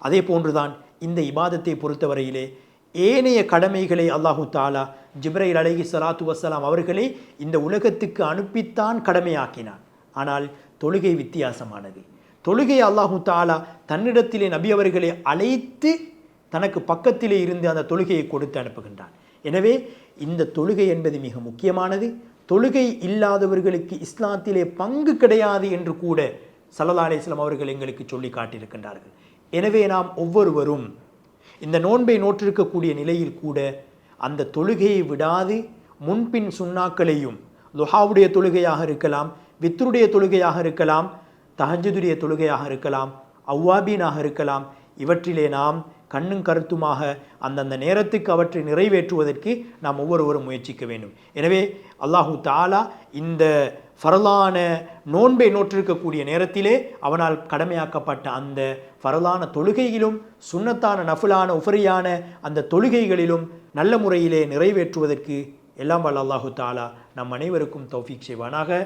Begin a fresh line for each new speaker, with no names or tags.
அதே போன்றுதான் இந்த இபாதத்தை பொறுத்தவரையிலே ஏனைய கடமைகளை அல்லாஹு தாலா ஜிப்ரைல் அலைஹி ஸலாத்து வஸ்ஸலாம் அவர்களை இந்த உலகத்துக்கு அனுப்பித்தான் கடமையாக்கினான். ஆனால் தொழுகை வித்தியாசமானது. தொழுகை அல்லாஹு தாலா தன்னிடத்திலே நபி அவர்களை அழைத்து தனக்கு பக்கத்திலே இருந்து அந்த தொழுகையை கொடுத்து அனுப்புகின்றான். எனவே இந்த தொழுகை என்பது மிக முக்கியமானது. தொழுகை இல்லாதவர்களுக்கு இஸ்லாத்திலே பங்கு கிடையாது என்று கூட ஸல்லல்லாஹு அலைஹி வஸல்லம் அவர்கள் எங்களுக்கு சொல்லி காட்டியிருக்கின்றார்கள். எனவே நாம் ஒவ்வொருவரும் இந்த நோன்பை நோற்றிருக்கக்கூடிய நிலையில் கூட அந்த தொழுகையை விடாது முன்பின் சுன்னாக்களையும், துஹாவுடைய தொழுகையாக இருக்கலாம், வித்ருடைய தொழுகையாக இருக்கலாம், தஹஜ்ஜுடைய தொழுகையாக இருக்கலாம், அவ்வாபீனாக இருக்கலாம், இவற்றிலே நாம் கண்ணும் கருத்துமாக அந்தந்த நேரத்துக்கு அவற்றை நிறைவேற்றுவதற்கு நாம் ஒவ்வொருவரும் முயற்சிக்க வேண்டும். எனவே அல்லாஹு தாலா இந்த ஃபரலான நோன்பை நோற்றிருக்கக்கூடிய நேரத்திலே அவனால் கடமையாக்கப்பட்ட அந்த ஃபரலான தொழுகையிலும் சுன்னத்தான நஃபிலான உஃபரியான அந்த தொழுகைகளிலும் நல்ல முறையிலே நிறைவேற்றுவதற்கு எல்லாம் வல்ல அல்லாஹு தாலா நம் அனைவருக்கும் தௌஃபீக் செய்வானாக.